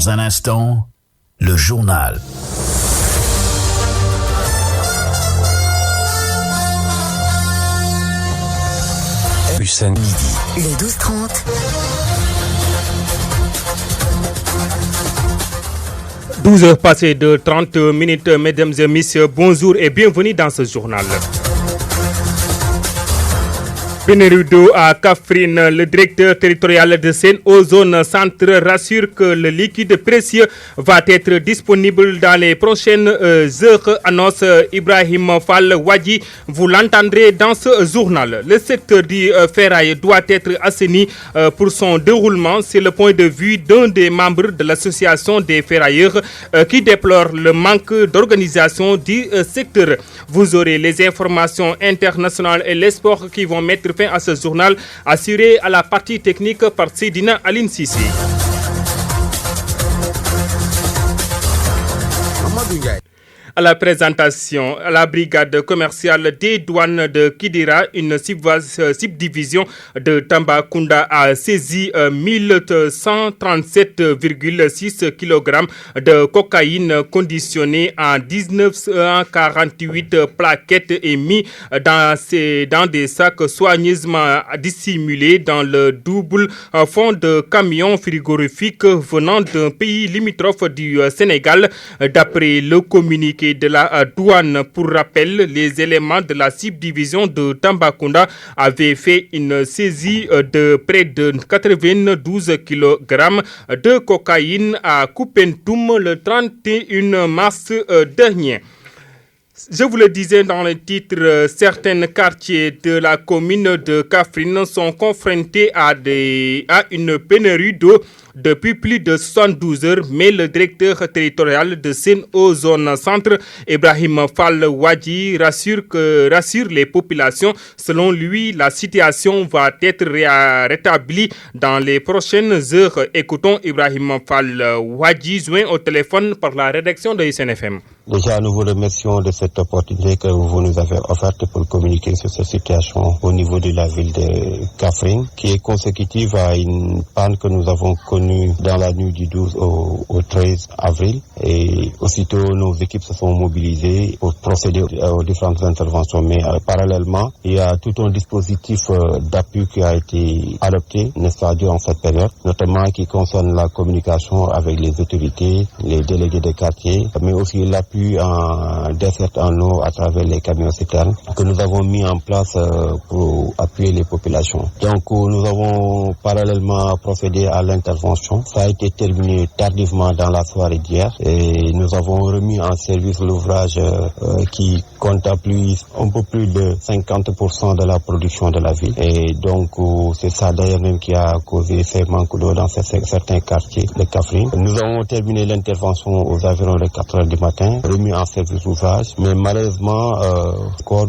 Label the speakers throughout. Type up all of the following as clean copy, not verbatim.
Speaker 1: Dans un instant, le journal.
Speaker 2: Hussein midi.
Speaker 3: Le 12-30.
Speaker 4: 12h passées de 30 minutes, mesdames et messieurs, bonjour et bienvenue dans ce journal. Pénurie d'eau à Kaffrine, le directeur territorial de Sen'Eau Zone Centre rassure que le liquide précieux va être disponible dans les prochaines heures, annonce Ibrahim Fall Wadji. Vous l'entendrez dans ce journal. Le secteur du ferraille doit être assaini pour son déroulement. C'est le point de vue d'un des membres de l'association des ferrailleurs qui déplore le manque d'organisation du secteur. Vous aurez les informations internationales et les sports qui vont mettre fin à ce journal, assuré à la partie technique par Seydina Aline Sissi. À la présentation, à la brigade commerciale des douanes de Kidira, une subdivision de Tambacounda a saisi 1137,6 kg de cocaïne conditionnée en 1948 plaquettes et mis dans des sacs soigneusement dissimulés dans le double fond de camions frigorifiques venant d'un pays limitrophe du Sénégal. D'après le communiqué de la douane, pour rappel, les éléments de la subdivision de Tambacounda avaient fait une saisie de près de 92 kg de cocaïne à Koupentoum le 31 mars dernier. Je vous le disais dans le titre, certains quartiers de la commune de Kaffrine sont confrontés à une pénurie d'eau depuis plus de 72 heures, mais le directeur territorial de Sen'Eau Zone Centre, Ibrahim Fall Wadji, rassure les populations. Selon lui, la situation va être rétablie dans les prochaines heures. Écoutons Ibrahim Fall Wadji, joint au téléphone par la rédaction de SNFM.
Speaker 5: Déjà, nous vous remercions de cette opportunité que vous nous avez offerte pour communiquer sur cette situation au niveau de la ville de Kaffrine, qui est consécutive à une panne que nous avons connue dans la nuit du 12 au 13 avril. Et aussitôt, nos équipes se sont mobilisées pour procéder aux différentes interventions. Mais parallèlement, il y a tout un dispositif d'appui qui a été adopté, n'est-ce pas, durant cette période, notamment qui concerne la communication avec les autorités, les délégués des quartiers, mais aussi l'appui en desserte en eau à travers les camions citernes que nous avons mis en place pour appuyer les populations. Donc nous avons parallèlement procédé à l'intervention. Ça a été terminé tardivement dans la soirée d'hier et nous avons remis en service l'ouvrage qui compte un peu plus de 50% de la production de la ville. Et donc c'est ça d'ailleurs même qui a causé ces manques d'eau dans certains quartiers de Kaffrine. Nous avons terminé l'intervention aux environs de 4 heures du matin, remis en service l'ouvrage, mais malheureusement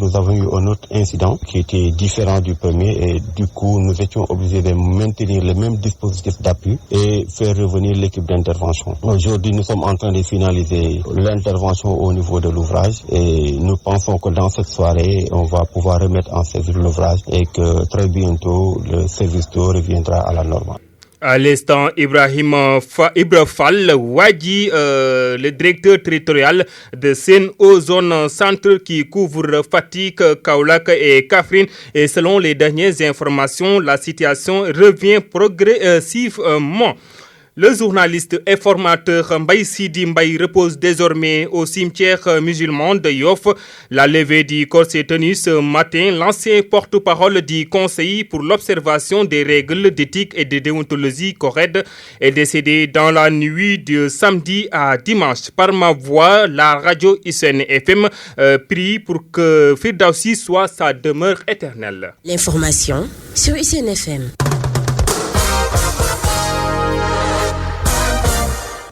Speaker 5: nous avons eu un autre incident qui était différent du premier et du coup nous étions obligés de maintenir le même dispositif d'appui et faire revenir l'équipe d'intervention. Aujourd'hui nous sommes en train de finaliser l'intervention au niveau de l'ouvrage et nous pensons que dans cette soirée on va pouvoir remettre en service l'ouvrage et que très bientôt le service d'eau reviendra à la normale.
Speaker 4: À l'instant, Ibrahim Fall Wadji, le directeur territorial de Sen'Eau Zone Centre qui couvre Fatick, Kaolack et Kaffrine. Et selon les dernières informations, la situation revient progressivement. Le journaliste et formateur Mbaye Sidi Mbaye repose désormais au cimetière musulman de Yoff. La levée du corps s'est tenue ce matin. L'ancien porte-parole du Conseil pour l'observation des règles d'éthique et de déontologie CORED est décédé dans la nuit de samedi à dimanche. Par ma voix, la radio Hussein FM prie pour que Firdausi soit sa demeure éternelle.
Speaker 3: L'information sur Hussein FM.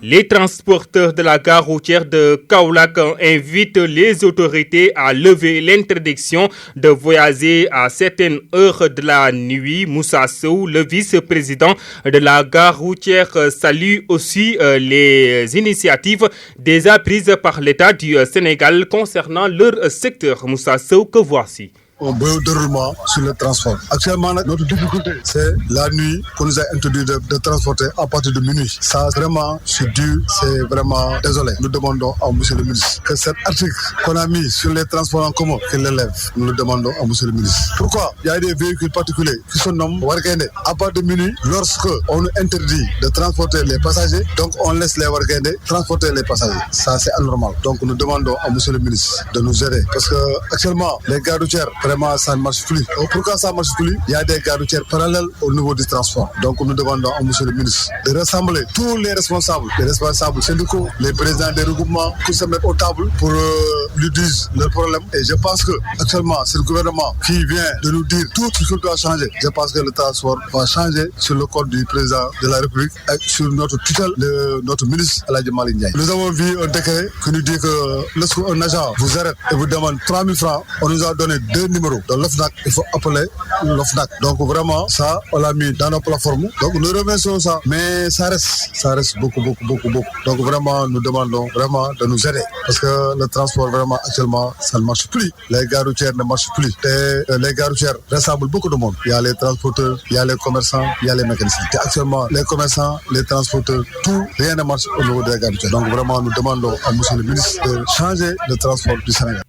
Speaker 4: Les transporteurs de la gare routière de Kaolack invitent les autorités à lever l'interdiction de voyager à certaines heures de la nuit. Moussa Sow, le vice-président de la gare routière, salue aussi les initiatives déjà prises par l'État du Sénégal concernant leur secteur. Moussa Sow, que voici.
Speaker 6: un bon déroulement sur le transport. Actuellement, notre difficulté, c'est la nuit qu'on nous a interdit de transporter à partir de minuit. Ça, vraiment, c'est dur, c'est vraiment désolé. Nous demandons à M. le ministre que cet article qu'on a mis sur les transports en commun, qu'il l'élève. Nous le demandons à M. le ministre. Pourquoi? Il y a des véhicules particuliers qui sont nommés Wargane. À partir de minuit, lorsque on nous interdit de transporter les passagers, donc on laisse les Wargane transporter les passagers. Ça, c'est anormal. Donc nous demandons à M. le ministre de nous aider. Parce que actuellement, les gares routières, vraiment, ça ne marche plus. Pourquoi ça ne marche plus? Il y a des gares routières parallèles au niveau du transport. Donc nous demandons à M. le ministre de rassembler tous les responsables syndicaux, les présidents des regroupements, pour se mettre aux tables pour lui dire leurs problèmes. Et je pense que actuellement, c'est le gouvernement qui vient de nous dire tout ce qui doit changer. Je pense que le transport va changer sur le code du président de la République et sur notre tutelle de notre ministre Aladji Malick Ndiaye. Nous avons vu un décret qui nous dit que lorsqu'un agent vous arrête et vous demande 3 000 francs, on nous a donné 2 numéros. Dans l'OFNAC, il faut appeler l'OFNAC. Donc vraiment, ça, on l'a mis dans nos plateformes. Donc nous remercions ça. Mais ça reste beaucoup. Donc vraiment, nous demandons vraiment de nous aider. Parce que le transport, vraiment, actuellement, ça ne marche plus. Les gares routières ne marchent plus. Et les gares routières rassemblent beaucoup de monde. Il y a les transporteurs, il y a les commerçants, il y a les mécaniciens. Et actuellement, les commerçants, les transporteurs, tout, rien ne marche au niveau des gares routières. Donc vraiment, nous demandons à M. le ministre de changer le transport du Sénégal.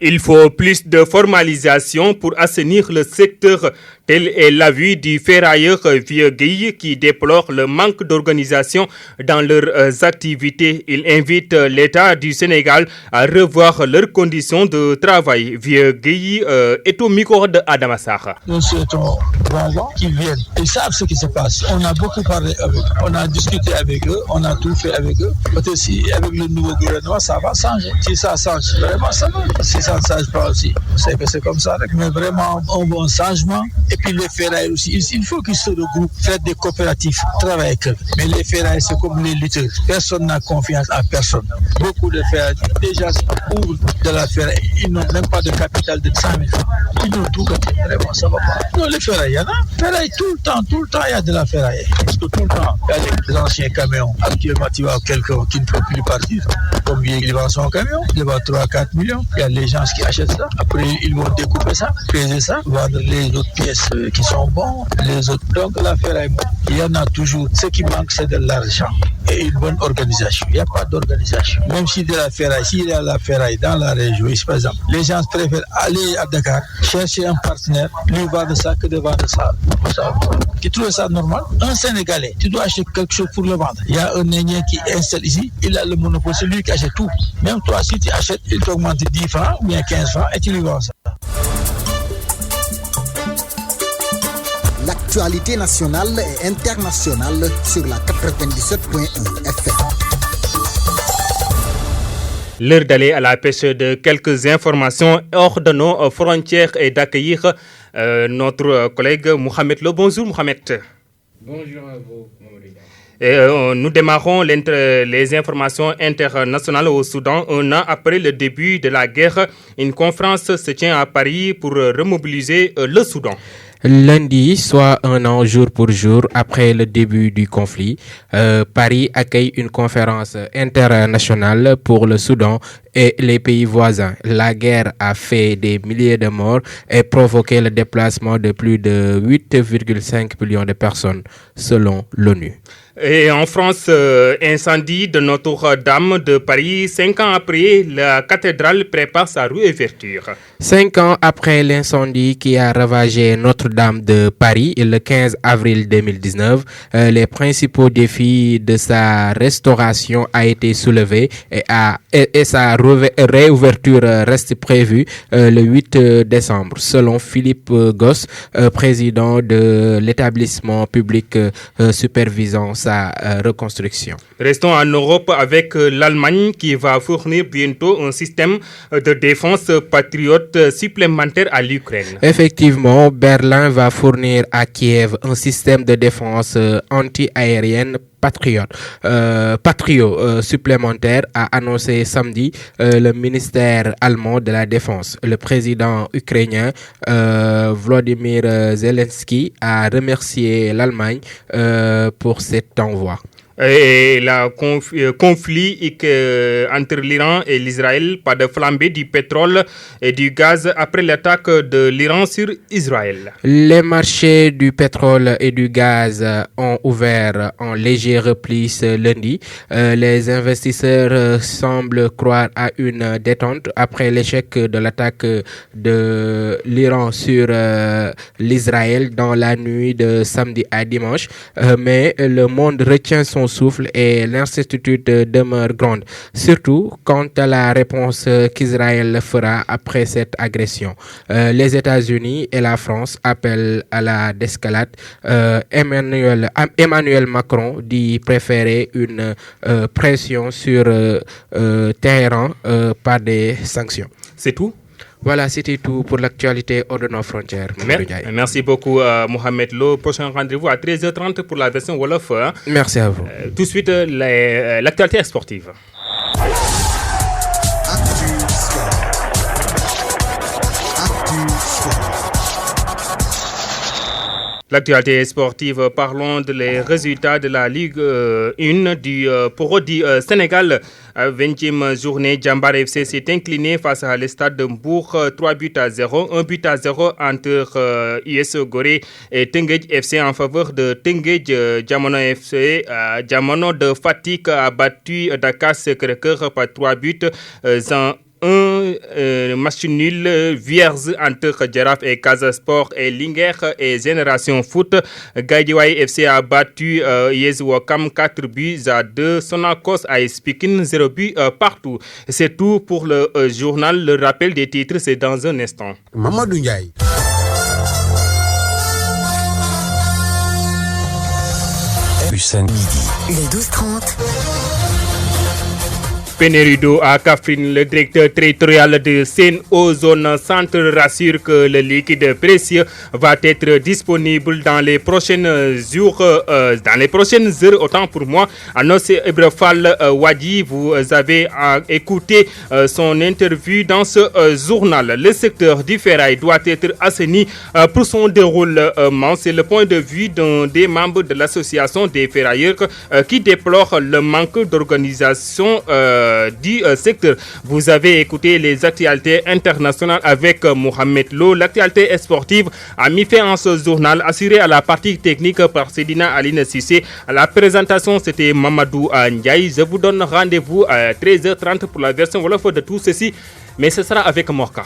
Speaker 4: Il faut plus de formalisation pour assainir le secteur. Tel est l'avis du ferrailleur Vieux Guèye qui déplore le manque d'organisation dans leurs activités. Il invite l'État du Sénégal à revoir leurs conditions de travail. Vieux Guèye est au micro de Adama Sarr.
Speaker 7: Nous souhaitons vraiment qu'ils viennent. Ils savent ce qui se passe. On a beaucoup parlé avec eux. On a discuté avec eux. On a tout fait avec eux. Peut-être si avec le nouveau gouvernement, ça va changer. Si ça change, vraiment ça va. Si ça ne change pas aussi, c'est que c'est comme ça. Mais vraiment, un bon changement. Et puis les ferrailleurs aussi, il faut qu'ils se regroupent, faire des coopératives, travailler avec eux. Mais les ferrailleurs, c'est comme les lutteurs. Personne n'a confiance à personne. Beaucoup de ferrailleurs, déjà, ouvrent de la ferraille. Ils n'ont même pas de capital de 100 000 francs. Ils n'ont tout gâté. Vraiment, ça va pas. Non, les ferrailles, il y en a. Ferraille, tout le temps, il y a de la ferraille. Parce que tout le temps, il y a des anciens camions. Actuellement, tu vois quelqu'un qui ne peut plus partir. Combien il vend son camion? Il vend 3-4 millions. Il y a les gens qui achètent ça. Après, ils vont découper ça, peser ça, vendre les autres pièces qui sont bonnes, les autres. Donc, la ferraille, il y en a toujours. Ce qui manque, c'est de l'argent et une bonne organisation. Il n'y a pas d'organisation. Même si de la ferraille, s'il y a la ferraille dans la région, par exemple, les gens préfèrent aller à Dakar, chercher un partenaire, lui vendre ça que de vendre ça. Tu trouves ça normal? Un Sénégalais, tu dois acheter quelque chose pour le vendre. Il y a un Indien qui installe ici, il a le monopole, c'est lui qui achète tout. Même toi, si tu achètes, il t'augmente 10 francs ou bien 15 francs et tu lui vends ça.
Speaker 8: L'actualité nationale et internationale sur la 97.1 FM.
Speaker 4: L'heure d'aller à la pêche de quelques informations hors de nos frontières et d'accueillir notre collègue Mohamed Le. Bonjour Mohamed.
Speaker 9: Bonjour à vous.
Speaker 4: Nous démarrons les informations internationales au Soudan. Un an après le début de la guerre, une conférence se tient à Paris pour remobiliser le Soudan.
Speaker 9: Lundi, soit un an jour pour jour après le début du conflit, Paris accueille une conférence internationale pour le Soudan et les pays voisins. La guerre a fait des milliers de morts et provoqué le déplacement de plus de 8,5 millions de personnes, selon l'ONU.
Speaker 4: Et en France, incendie de Notre-Dame de Paris. 5 ans après, la cathédrale prépare sa réouverture.
Speaker 9: 5 ans après l'incendie qui a ravagé Notre-Dame de Paris le 15 avril 2019, les principaux défis de sa restauration a été soulevé et sa réouverture reste prévue le 8 décembre, selon Philippe Gosse, président de l'établissement public supervisant sa reconstruction.
Speaker 4: Restons en Europe avec l'Allemagne qui va fournir bientôt un système de défense patriote supplémentaire à l'Ukraine.
Speaker 9: Effectivement, Berlin va fournir à Kiev un système de défense anti-aérienne Patriot supplémentaire, a annoncé samedi le ministère allemand de la Défense. Le président ukrainien Volodymyr Zelensky a remercié l'Allemagne pour cet envoi.
Speaker 4: Et le conflit entre l'Iran et l'Israël, pas de flambée du pétrole et du gaz après l'attaque de l'Iran sur Israël.
Speaker 9: Les marchés du pétrole et du gaz ont ouvert en léger repli ce lundi. Les investisseurs semblent croire à une détente après l'échec de l'attaque de l'Iran sur l'Israël dans la nuit de samedi à dimanche. Mais le monde retient son souffle et l'incertitude demeure grande, surtout quant à la réponse qu'Israël fera après cette agression. Les États-Unis et la France appellent à la désescalade. Emmanuel Macron dit préférer une pression sur Téhéran par des sanctions.
Speaker 4: C'est tout?
Speaker 9: Voilà, c'était tout pour l'actualité hors de nos frontières.
Speaker 4: Merci beaucoup, Mohamed Lo. Prochain rendez-vous à 13h30 pour la version Wolof.
Speaker 9: Merci à vous.
Speaker 4: Tout de suite, l'actualité sportive. L'actualité sportive, parlons des résultats de la Ligue 1 du Pro du Sénégal. 20e journée, Jambar FC s'est incliné face à l'Stade de Mbour, 3-0. 1-0 entre US Gorée et Tenguej FC en faveur de Tenguej. Diamono FC, Diamono de Fatick a battu Dakar Sacré-Cœur par 3 buts. Un match nul vierge entre Giraffe et Casa Sport et Linger et Génération Foot. Guédiawaye FC a battu US Ouakam 4 buts à 2. Sonacos AS Pikine 0 but partout. C'est tout pour le journal. Le rappel des titres, c'est dans un instant.
Speaker 8: Mamadou Ndiaye.
Speaker 2: Hussein Midi.
Speaker 3: Le 12-30.
Speaker 4: Pénurie d'eau à Kaffrine, le directeur territorial de Sen'Eau Zone Centre rassure que le liquide précieux va être disponible dans les prochains jours, dans les prochaines heures, autant pour moi. Annonce Ibrafal Wadi, vous avez écouté son interview dans ce journal. Le secteur du ferraille doit être assaini pour son déroulement. C'est le point de vue d'un des membres de l'association des ferrailleurs qui déplore le manque d'organisation du secteur. Vous avez écouté les actualités internationales avec Mohamed Lo. L'actualité sportive a mis fin à ce journal, assuré à la partie technique par Sedina Aline Sissé. À la présentation, c'était Mamadou Ndiaye. Je vous donne rendez-vous à 13h30 pour la version Wolof de tout ceci, mais ce sera avec Morka.